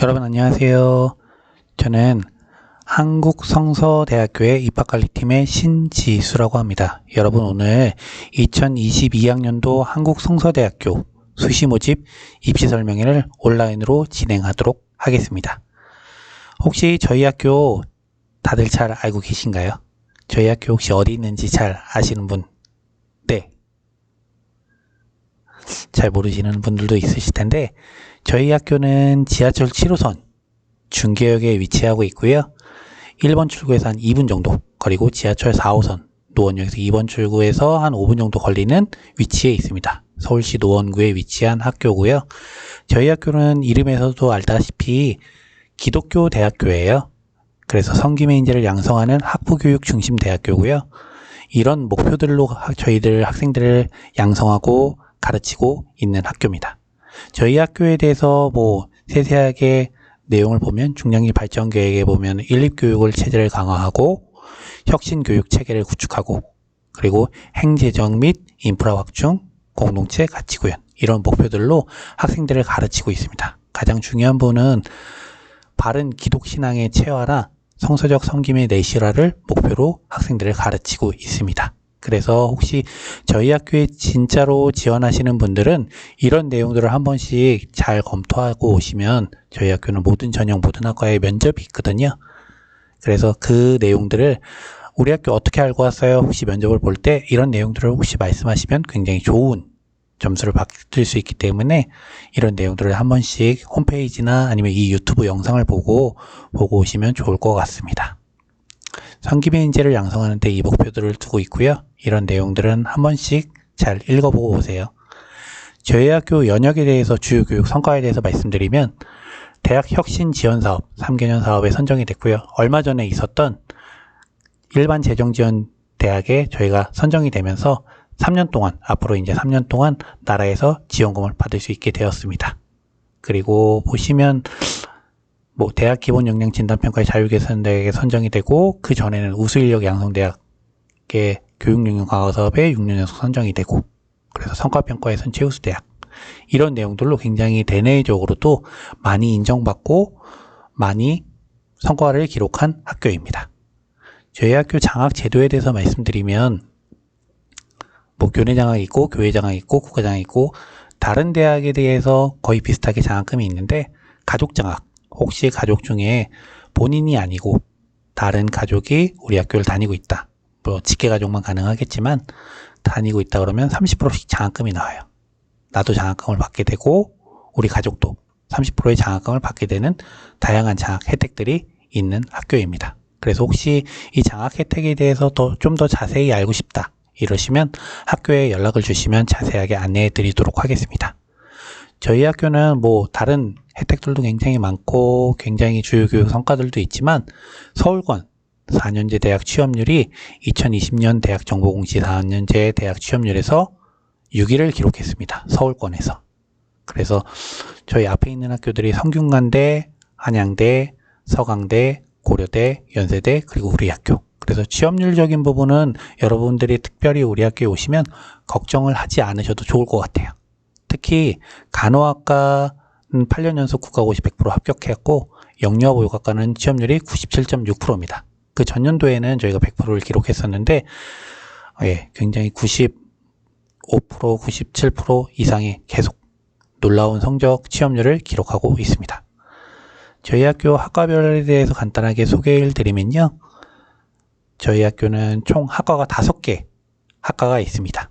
여러분 안녕하세요. 저는 한국성서대학교의 입학관리팀의 신지수라고 합니다. 여러분 오늘 2022학년도 한국성서대학교 수시모집 입시설명회를 온라인으로 진행하도록 하겠습니다. 혹시 저희 학교 다들 잘 알고 계신가요? 저희 학교 혹시 어디 있는지 잘 아시는 분? 네. 잘 모르시는 분들도 있으실 텐데 저희 학교는 지하철 7호선 중계역에 위치하고 있고요. 1번 출구에서 한 2분 정도, 그리고 지하철 4호선 노원역에서 2번 출구에서 한 5분 정도 걸리는 위치에 있습니다. 서울시 노원구에 위치한 학교고요. 저희 학교는 이름에서도 알다시피 기독교 대학교예요. 그래서 성김의 인재를 양성하는 학부교육 중심 대학교고요. 이런 목표들로 저희들 학생들을 양성하고 가르치고 있는 학교입니다. 저희 학교에 대해서 세세하게 내용을 보면 중장기 발전 계획에 보면 인립교육을 체제를 강화하고 혁신교육 체계를 구축하고 그리고 행재정 및 인프라 확충, 공동체 가치 구현 이런 목표들로 학생들을 가르치고 있습니다. 가장 중요한 부분은 바른 기독신앙의 체화라 성서적 섬김의 내실화를 목표로 학생들을 가르치고 있습니다. 그래서 혹시 저희 학교에 진짜로 지원하시는 분들은 이런 내용들을 한 번씩 잘 검토하고 오시면 저희 학교는 모든 전형 모든 학과에 면접이 있거든요. 그래서 그 내용들을 우리 학교 어떻게 알고 왔어요? 혹시 면접을 볼 때 이런 내용들을 혹시 말씀하시면 굉장히 좋은 점수를 받을 수 있기 때문에 이런 내용들을 한 번씩 홈페이지나 아니면 이 유튜브 영상을 보고 오시면 좋을 것 같습니다. 성김의 인재를 양성하는 데 이 목표들을 두고 있고요. 이런 내용들은 한 번씩 잘 읽어보고 오세요. 저희 학교 연역에 대해서 주요 교육 성과에 대해서 말씀드리면 대학 혁신 지원 사업 3개년 사업에 선정이 됐고요. 얼마 전에 있었던 일반 재정 지원 대학에 저희가 선정이 되면서 3년 동안 앞으로 이제 3년 동안 나라에서 지원금을 받을 수 있게 되었습니다. 그리고 보시면 대학 기본 역량 진단 평가의 자율개선대학에 선정이 되고 그 전에는 우수인력 양성대학의 교육 역량 강화 사업에 6년 연속 선정이 되고 그래서 성과평가에선 최우수 대학 이런 내용들로 굉장히 대내적으로도 많이 인정받고 많이 성과를 기록한 학교입니다. 저희 학교 장학 제도에 대해서 말씀드리면 교내 장학이 있고 교회 장학이 있고 국가 장학이 있고 다른 대학에 대해서 거의 비슷하게 장학금이 있는데 가족 장학 혹시 가족 중에 본인이 아니고 다른 가족이 우리 학교를 다니고 있다. 직계 가족만 가능하겠지만 다니고 있다 그러면 30%씩 장학금이 나와요. 나도 장학금을 받게 되고 우리 가족도 30%의 장학금을 받게 되는 다양한 장학 혜택들이 있는 학교입니다. 그래서 혹시 이 장학 혜택에 대해서 좀 더 자세히 알고 싶다 이러시면 학교에 연락을 주시면 자세하게 안내해 드리도록 하겠습니다. 저희 학교는 다른 혜택들도 굉장히 많고 굉장히 주요 교육 성과들도 있지만 서울권 4년제 대학 취업률이 2020년 대학 정보공시 4년제 대학 취업률에서 6위를 기록했습니다. 서울권에서. 그래서 저희 앞에 있는 학교들이 성균관대, 한양대, 서강대, 고려대, 연세대 그리고 우리 학교. 그래서 취업률적인 부분은 여러분들이 특별히 우리 학교에 오시면 걱정을 하지 않으셔도 좋을 것 같아요. 특히 간호학과는 8년 연속 국가고시 100% 합격했고 영유아보육학과는 취업률이 97.6%입니다. 그 전년도에는 저희가 100%를 기록했었는데 굉장히 95%, 97% 이상의 계속 놀라운 성적 취업률을 기록하고 있습니다. 저희 학교 학과별에 대해서 간단하게 소개를 드리면요. 저희 학교는 총 학과가 5개 학과가 있습니다.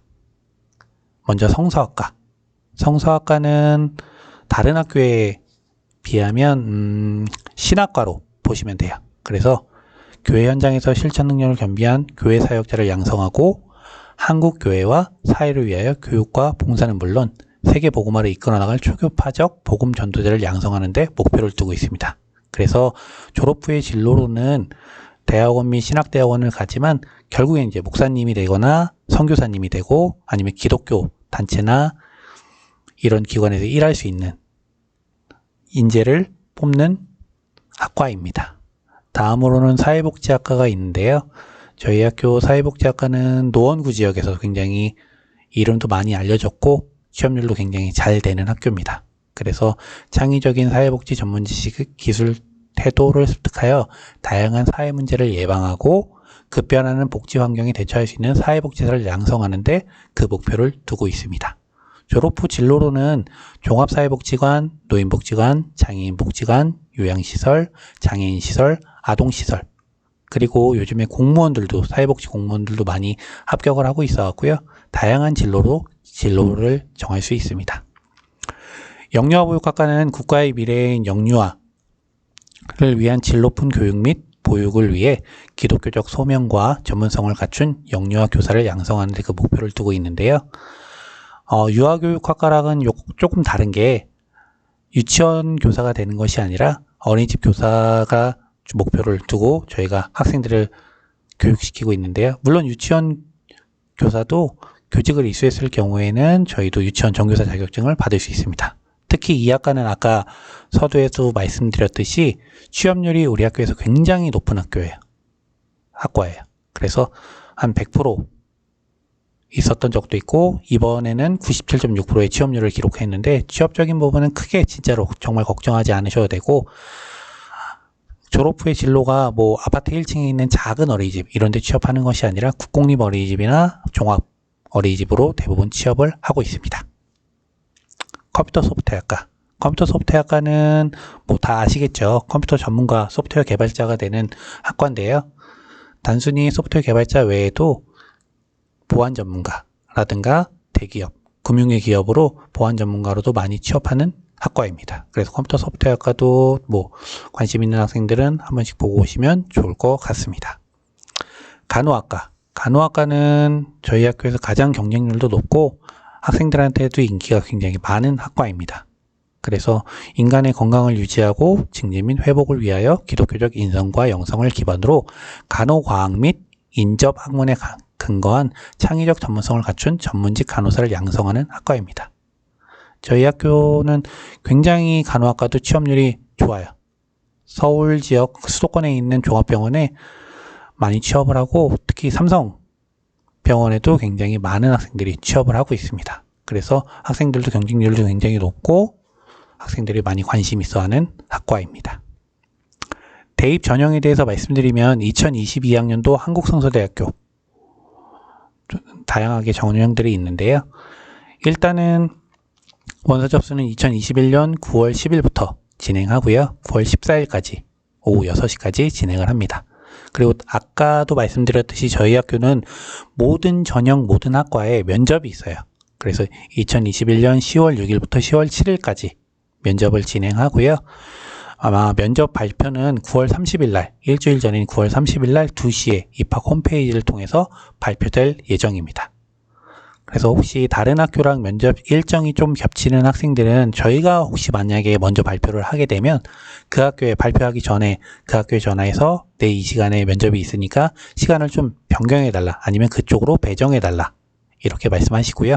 먼저 성서학과. 성서학과는 다른 학교에 비하면 신학과로 보시면 돼요. 그래서 교회 현장에서 실천 능력을 겸비한 교회 사역자를 양성하고 한국 교회와 사회를 위하여 교육과 봉사는 물론 세계 복음화를 이끌어 나갈 초교파적 복음 전도자를 양성하는 데 목표를 두고 있습니다. 그래서 졸업 후의 진로로는 대학원 및 신학대학원을 가지만 결국엔 이제 목사님이 되거나 선교사님이 되고 아니면 기독교 단체나 이런 기관에서 일할 수 있는 인재를 뽑는 학과입니다. 다음으로는 사회복지학과가 있는데요. 저희 학교 사회복지학과는 노원구 지역에서 굉장히 이름도 많이 알려졌고 취업률도 굉장히 잘 되는 학교입니다. 그래서 창의적인 사회복지 전문 지식, 기술, 태도를 습득하여 다양한 사회 문제를 예방하고 급변하는 복지 환경에 대처할 수 있는 사회복지사를 양성하는 데 그 목표를 두고 있습니다. 졸업 후 진로로는 종합사회복지관, 노인복지관, 장애인복지관, 요양시설, 장애인시설, 아동시설, 그리고 요즘에 공무원들도, 사회복지 공무원들도 많이 합격을 하고 있어 왔고요. 다양한 진로를 정할 수 있습니다. 영유아 보육학과는 국가의 미래인 영유아를 위한 진로픈 교육 및 보육을 위해 기독교적 소명과 전문성을 갖춘 영유아 교사를 양성하는 데 그 목표를 두고 있는데요. 유아교육학과랑은 조금 다른 게 유치원 교사가 되는 것이 아니라 어린이집 교사가 목표를 두고 저희가 학생들을 교육시키고 있는데요. 물론 유치원 교사도 교직을 이수했을 경우에는 저희도 유치원 정교사 자격증을 받을 수 있습니다. 특히 이 학과는 아까 서두에도 말씀드렸듯이 취업률이 우리 학교에서 굉장히 높은 학과예요. 그래서 한 100% 있었던 적도 있고 이번에는 97.6%의 취업률을 기록했는데 취업적인 부분은 크게 진짜로 정말 걱정하지 않으셔도 되고, 졸업 후의 진로가 뭐 아파트 1층에 있는 작은 어린이집 이런 데 취업하는 것이 아니라 국공립 어린이집이나 종합 어린이집으로 대부분 취업을 하고 있습니다. 컴퓨터 소프트웨어학과. 컴퓨터 소프트웨어학과는 뭐 다 아시겠죠. 컴퓨터 전문가, 소프트웨어 개발자가 되는 학과인데요. 단순히 소프트웨어 개발자 외에도 보안 전문가라든가 대기업, 금융의 기업으로 보안 전문가로도 많이 취업하는 학과입니다. 그래서 컴퓨터 소프트웨어학과도 뭐 관심 있는 학생들은 한 번씩 보고 오시면 좋을 것 같습니다. 간호학과. 간호학과는 저희 학교에서 가장 경쟁률도 높고 학생들한테도 인기가 굉장히 많은 학과입니다. 그래서 인간의 건강을 유지하고 증진 및 회복을 위하여 기독교적 인성과 영성을 기반으로 간호과학 및 인접학문에 근거한 창의적 전문성을 갖춘 전문직 간호사를 양성하는 학과입니다. 저희 학교는 굉장히 간호학과도 취업률이 좋아요. 서울 지역 수도권에 있는 종합병원에 많이 취업을 하고 특히 삼성병원에도 굉장히 많은 학생들이 취업을 하고 있습니다. 그래서 학생들도 경쟁률도 굉장히 높고 학생들이 많이 관심 있어 하는 학과입니다. 대입 전형에 대해서 말씀드리면 2022학년도 한국성서대학교 다양하게 전형들이 있는데요. 일단은 원서 접수는 2021년 9월 10일부터 진행하고요. 9월 14일까지 오후 6시까지 진행을 합니다. 그리고 아까도 말씀드렸듯이 저희 학교는 모든 전형 모든 학과에 면접이 있어요. 그래서 2021년 10월 6일부터 10월 7일까지 면접을 진행하고요. 아마 면접 발표는 9월 30일 날, 일주일 전인 9월 30일 날 2시에 입학 홈페이지를 통해서 발표될 예정입니다. 그래서 혹시 다른 학교랑 면접 일정이 좀 겹치는 학생들은 저희가 혹시 만약에 먼저 발표를 하게 되면 그 학교에 발표하기 전에 그 학교에 전화해서 내 이 시간에 면접이 있으니까 시간을 좀 변경해달라, 아니면 그쪽으로 배정해달라, 이렇게 말씀하시고요.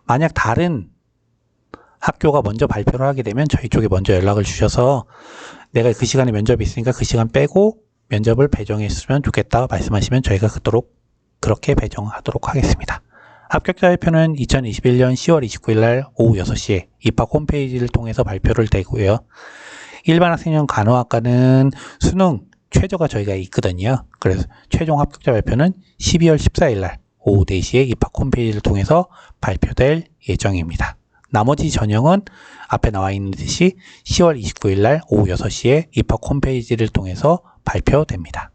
만약 다른 학교가 먼저 발표를 하게 되면 저희 쪽에 먼저 연락을 주셔서 내가 그 시간에 면접이 있으니까 그 시간 빼고 면접을 배정했으면 좋겠다 말씀하시면 저희가 그렇게 배정하도록 하겠습니다. 합격자 발표는 2021년 10월 29일 날 오후 6시에 입학 홈페이지를 통해서 발표를 되고요. 일반 학생용 간호학과는 수능 최저가 저희가 있거든요. 그래서 최종 합격자 발표는 12월 14일 날 오후 4시에 입학 홈페이지를 통해서 발표될 예정입니다. 나머지 전형은 앞에 나와 있는 듯이 10월 29일 날 오후 6시에 입학 홈페이지를 통해서 발표됩니다.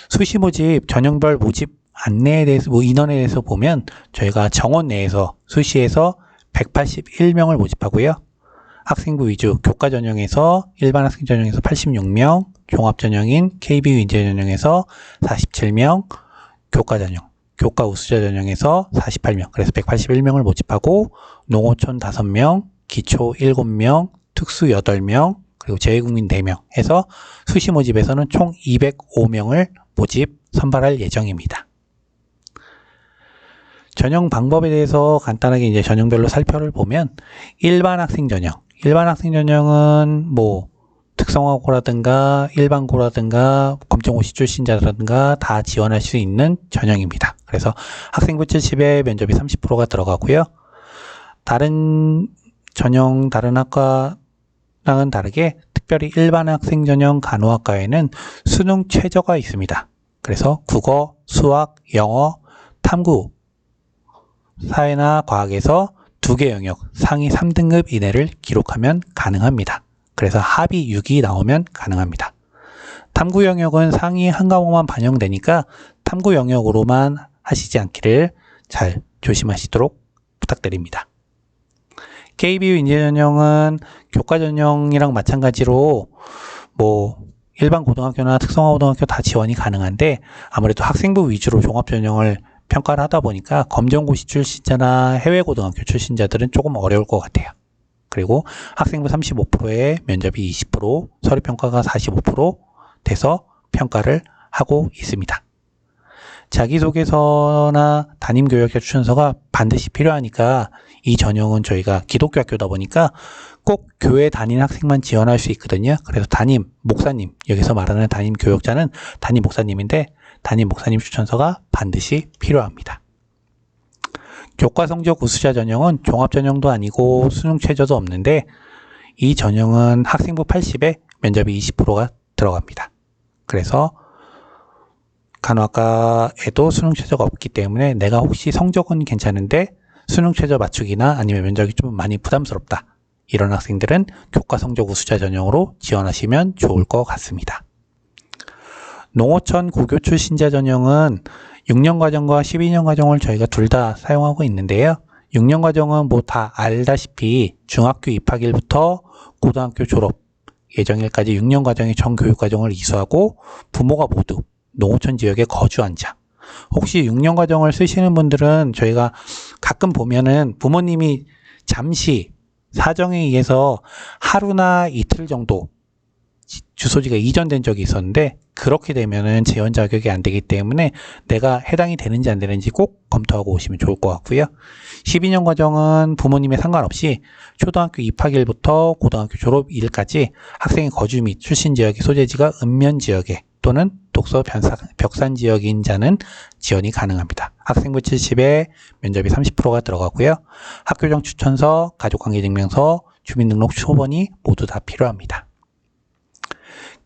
수시 모집 전형별 모집 안내에 대해서, 인원에 대해서 보면 저희가 정원 내에서 수시에서 181명을 모집하고요. 학생부 위주 교과 전형에서 일반 학생 전형에서 86명, 종합 전형인 KB 인재 전형에서 47명, 교과 전형, 교과 우수자 전형에서 48명, 그래서 181명을 모집하고 농어촌 5명, 기초 7명, 특수 8명, 그리고 재외국민 4명 해서 수시 모집에서는 총 205명을 모집 선발할 예정입니다. 전형 방법에 대해서 간단하게 이제 전형별로 살펴를 보면 일반 학생 전형은 뭐 특성화고라든가 일반고라든가 검정고시 출신자라든가 다 지원할 수 있는 전형입니다. 그래서 학생부 70에 면접이 30%가 들어가고요. 다른 전형 다른 학과랑은 다르게 특별히 일반 학생 전형 간호학과에는 수능 최저가 있습니다. 그래서 국어, 수학, 영어, 탐구, 사회나 과학에서 2개 영역 상위 3등급 이내를 기록하면 가능합니다. 그래서 합이 6이 나오면 가능합니다. 탐구 영역은 상위 한 과목만 반영되니까 탐구 영역으로만 하시지 않기를 잘 조심하시도록 부탁드립니다. KBU 인재 전형은 교과 전형이랑 마찬가지로 일반 고등학교나 특성화 고등학교 다 지원이 가능한데 아무래도 학생부 위주로 종합 전형을 평가를 하다 보니까 검정고시 출신자나 해외 고등학교 출신자들은 조금 어려울 것 같아요. 그리고 학생부 35%에 면접이 20%, 서류평가가 45% 돼서 평가를 하고 있습니다. 자기소개서나 담임교역자 추천서가 반드시 필요하니까 이 전형은 저희가 기독교 학교다 보니까 꼭 교회 다니는 학생만 지원할 수 있거든요. 그래서 담임, 목사님, 여기서 말하는 담임 교역자는 담임 목사님인데 담임 목사님 추천서가 반드시 필요합니다. 교과 성적 우수자 전형은 종합 전형도 아니고 수능 최저도 없는데 이 전형은 학생부 80에 면접이 20%가 들어갑니다. 그래서 간호학과에도 수능 최저가 없기 때문에 내가 혹시 성적은 괜찮은데 수능 최저 맞추기나 아니면 면접이 좀 많이 부담스럽다. 이런 학생들은 교과 성적 우수자 전형으로 지원하시면 좋을 것 같습니다. 농어촌 고교 출신자 전형은 6년 과정과 12년 과정을 저희가 둘 다 사용하고 있는데요. 6년 과정은 다 알다시피 중학교 입학일부터 고등학교 졸업 예정일까지 6년 과정의 전 교육 과정을 이수하고 부모가 모두 농어촌 지역에 거주한 자. 혹시 6년 과정을 쓰시는 분들은 저희가 가끔 보면은 부모님이 잠시 사정에 의해서 하루나 이틀 정도 주소지가 이전된 적이 있었는데 그렇게 되면은 재원 자격이 안 되기 때문에 내가 해당이 되는지 안 되는지 꼭 검토하고 오시면 좋을 것 같고요. 12년 과정은 부모님에 상관없이 초등학교 입학일부터 고등학교 졸업일까지 학생의 거주 및 출신 지역의 소재지가 읍면 지역에 또는 독서 벽산 지역인 자는 지원이 가능합니다. 학생부 70에 면접이 30%가 들어가고요. 학교정 추천서, 가족관계증명서, 주민등록 초본이 모두 다 필요합니다.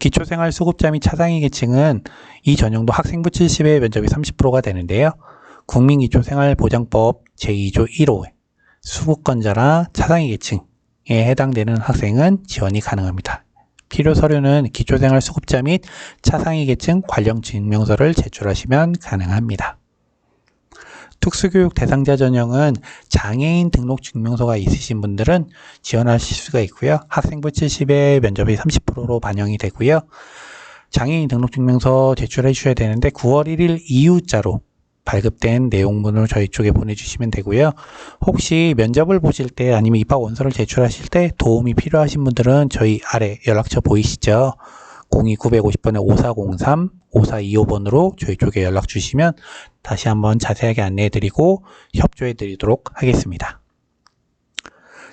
기초생활수급자 및 차상위 계층은 이 전형도 학생부 70에 면접이 30%가 되는데요. 국민기초생활보장법 제2조 1호 수급권자나 차상위 계층에 해당되는 학생은 지원이 가능합니다. 필요 서류는 기초생활수급자 및 차상위 계층 관련 증명서를 제출하시면 가능합니다. 특수교육 대상자 전형은 장애인 등록 증명서가 있으신 분들은 지원하실 수가 있고요. 학생부 70에 면접이 30%로 반영이 되고요. 장애인 등록 증명서 제출해 주셔야 되는데 9월 1일 이후자로 발급된 내용문을 저희 쪽에 보내주시면 되고요. 혹시 면접을 보실 때 아니면 입학 원서를 제출하실 때 도움이 필요하신 분들은 저희 아래 연락처 보이시죠? 02950번에 5403, 5425번으로 저희 쪽에 연락 주시면 다시 한번 자세하게 안내해 드리고 협조해 드리도록 하겠습니다.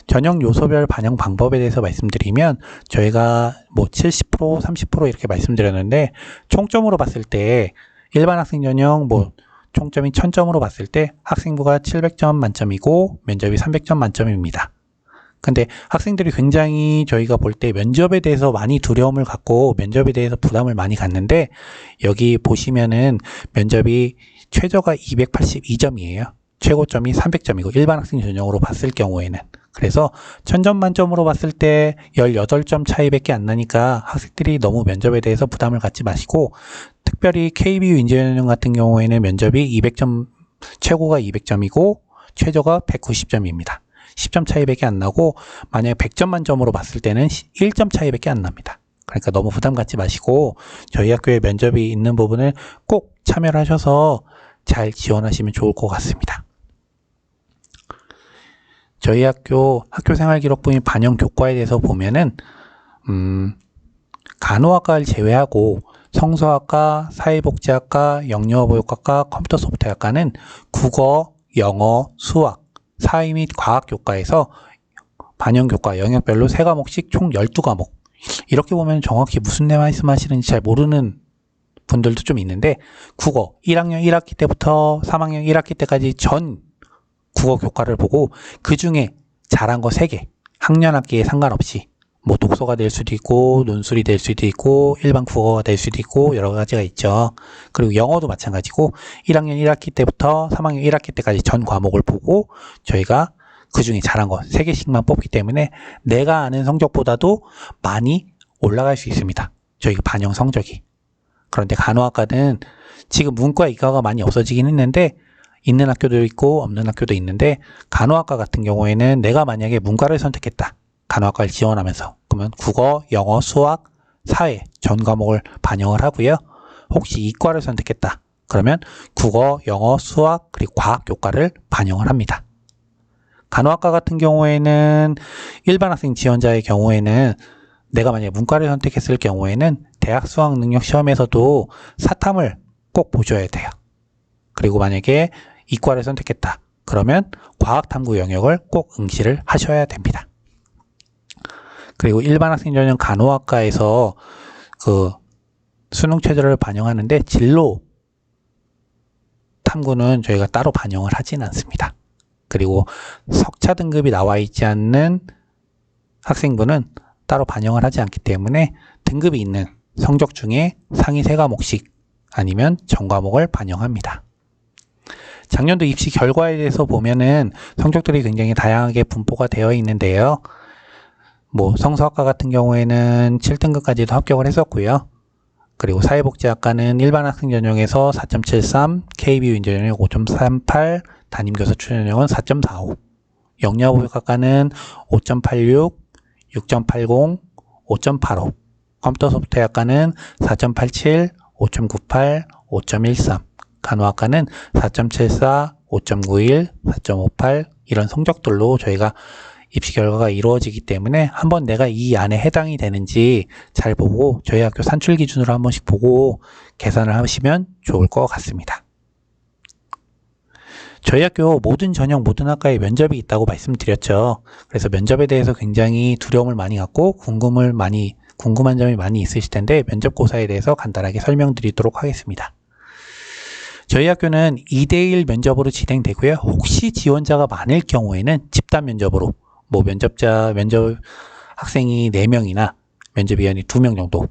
전형 요소별 반영 방법에 대해서 말씀드리면 저희가 70%, 30% 이렇게 말씀드렸는데 총점으로 봤을 때 일반 학생 전형 총점이 1000점으로 봤을 때 학생부가 700점 만점이고 면접이 300점 만점입니다. 근데 학생들이 굉장히 저희가 볼 때 면접에 대해서 많이 두려움을 갖고 면접에 대해서 부담을 많이 갖는데 여기 보시면은 면접이 최저가 282점이에요. 최고점이 300점이고 일반 학생 전형으로 봤을 경우에는 그래서 1000점 만점으로 봤을 때 18점 차이밖에 안 나니까 학생들이 너무 면접에 대해서 부담을 갖지 마시고 특별히 KBU 인재전형 같은 경우에는 면접이 200점 최고가 200점이고 최저가 190점입니다. 10점 차이밖에 안 나고 만약에 100점 만점으로 봤을 때는 1점 차이밖에 안 납니다. 그러니까 너무 부담 갖지 마시고 저희 학교에 면접이 있는 부분을 꼭 참여를 하셔서 잘 지원하시면 좋을 것 같습니다. 저희 학교생활기록부 및 반영 교과에 대해서 보면은 간호학과를 제외하고 성서학과, 사회복지학과, 영유아보육학과, 컴퓨터 소프트웨어학과는 국어, 영어, 수학, 사회 및 과학 교과에서 반영 교과 영역별로 3과목씩 총 12과목. 이렇게 보면 정확히 무슨 말씀하시는지 잘 모르는 분들도 좀 있는데 국어 1학년 1학기 때부터 3학년 1학기 때까지 전 국어 교과를 보고 그 중에 잘한 거 3개, 학년학기에 상관없이 뭐 독서가 될 수도 있고 논술이 될 수도 있고 일반 국어가 될 수도 있고 여러 가지가 있죠. 그리고 영어도 마찬가지고 1학년 1학기 때부터 3학년 1학기 때까지 전 과목을 보고 저희가 그 중에 잘한 거 3개씩만 뽑기 때문에 내가 아는 성적보다도 많이 올라갈 수 있습니다. 저희 반영 성적이. 그런데 간호학과는 지금 문과 이과가 많이 없어지긴 했는데 있는 학교도 있고 없는 학교도 있는데 간호학과 같은 경우에는 내가 만약에 문과를 선택했다. 간호학과를 지원하면서 그러면 국어, 영어, 수학, 사회 전 과목을 반영을 하고요. 혹시 이과를 선택했다. 그러면 국어, 영어, 수학 그리고 과학 교과를 반영을 합니다. 간호학과 같은 경우에는 일반 학생 지원자의 경우에는 내가 만약에 문과를 선택했을 경우에는 대학 수학 능력 시험에서도 사탐을 꼭 보셔야 돼요. 그리고 만약에 이과를 선택했다. 그러면 과학탐구 영역을 꼭 응시를 하셔야 됩니다. 그리고 일반 학생 전형 간호학과에서 그 수능 최저를 반영하는데 진로 탐구는 저희가 따로 반영을 하진 않습니다. 그리고 석차 등급이 나와 있지 않는 학생분은 따로 반영을 하지 않기 때문에 등급이 있는 성적 중에 상위 3과목씩 아니면 전 과목을 반영합니다. 작년도 입시 결과에 대해서 보면은 성적들이 굉장히 다양하게 분포가 되어 있는데요. 뭐 성서학과 같은 경우에는 7등급까지도 합격을 했었고요. 그리고 사회복지학과는 일반 학생 전형에서 4.73, KBU 인전형 5.38, 담임교사 출전형은 4.45, 영양보육학과는 5.86, 6.80, 5.85, 컴퓨터 소프트웨어학과는 4.87, 5.98, 5.13, 간호학과는 4.74, 5.91, 4.58 이런 성적들로 저희가 입시 결과가 이루어지기 때문에 한번 내가 이 안에 해당이 되는지 잘 보고 저희 학교 산출 기준으로 한 번씩 보고 계산을 하시면 좋을 것 같습니다. 저희 학교 모든 전형 모든 학과에 면접이 있다고 말씀드렸죠. 그래서 면접에 대해서 굉장히 두려움을 많이 갖고 궁금한 점이 많이 있으실 텐데 면접고사에 대해서 간단하게 설명드리도록 하겠습니다. 저희 학교는 2대1 면접으로 진행되고요. 혹시 지원자가 많을 경우에는 집단 면접으로 면접 학생이 4명이나 면접위원이 2명 정도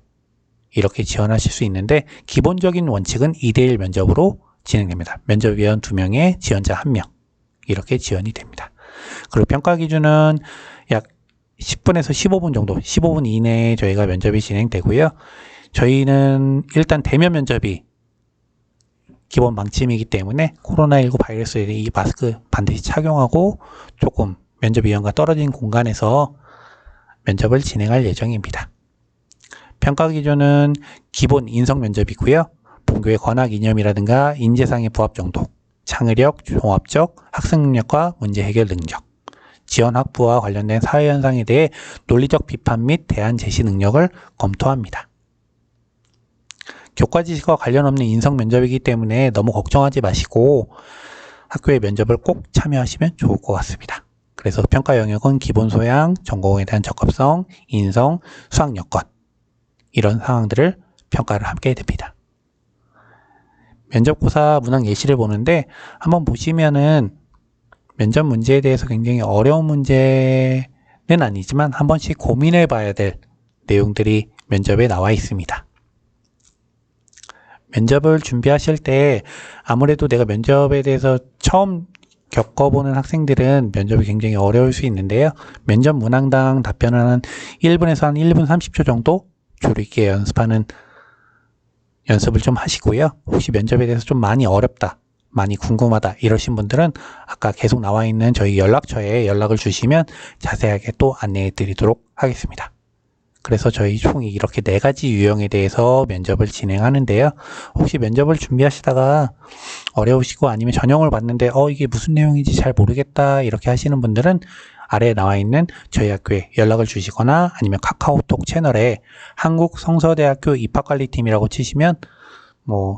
이렇게 지원하실 수 있는데 기본적인 원칙은 2대1 면접으로 진행됩니다. 면접위원 2명에 지원자 1명 이렇게 지원이 됩니다. 그리고 평가 기준은 약 10분에서 15분 정도 15분 이내에 저희가 면접이 진행되고요. 저희는 일단 대면 면접이 기본 방침이기 때문에 코로나19 바이러스에 이 마스크 반드시 착용하고 조금 면접위원과 떨어진 공간에서 면접을 진행할 예정입니다. 평가 기준은 기본 인성 면접이고요. 본교의 권학 이념이라든가 인재상의 부합 정도, 창의력, 종합적, 학습 능력과 문제 해결 능력, 지원 학부와 관련된 사회 현상에 대해 논리적 비판 및 대안 제시 능력을 검토합니다. 교과 지식과 관련 없는 인성 면접이기 때문에 너무 걱정하지 마시고 학교의 면접을 꼭 참여하시면 좋을 것 같습니다. 그래서 평가 영역은 기본 소양, 전공에 대한 적합성, 인성, 수학 여건 이런 상황들을 평가를 하게 됩니다. 면접고사 문항 예시를 보는데 한번 보시면은 면접 문제에 대해서 굉장히 어려운 문제는 아니지만 한 번씩 고민해 봐야 될 내용들이 면접에 나와 있습니다. 면접을 준비하실 때 아무래도 내가 면접에 대해서 처음 겪어보는 학생들은 면접이 굉장히 어려울 수 있는데요. 면접 문항당 답변을 한 1분에서 한 1분 30초 정도 조리 있게 연습을 좀 하시고요. 혹시 면접에 대해서 좀 많이 어렵다, 많이 궁금하다 이러신 분들은 아까 계속 나와 있는 저희 연락처에 연락을 주시면 자세하게 또 안내해 드리도록 하겠습니다. 그래서 저희 총 이렇게 4가지 유형에 대해서 면접을 진행하는데요. 혹시 면접을 준비하시다가 어려우시고 아니면 전형을 봤는데 이게 무슨 내용인지 잘 모르겠다 이렇게 하시는 분들은 아래에 나와 있는 저희 학교에 연락을 주시거나 아니면 카카오톡 채널에 한국성서대학교 입학관리팀이라고 치시면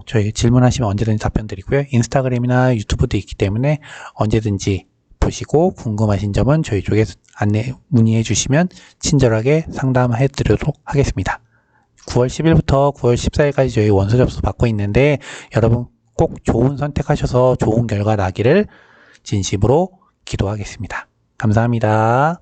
저희 질문하시면 언제든지 답변 드리고요. 인스타그램이나 유튜브도 있기 때문에 언제든지 보시고 궁금하신 점은 저희 쪽에 문의해 주시면 친절하게 상담해 드리도록 하겠습니다. 9월 10일부터 9월 14일까지 저희 원서 접수 받고 있는데 여러분 꼭 좋은 선택하셔서 좋은 결과 나기를 진심으로 기도하겠습니다. 감사합니다.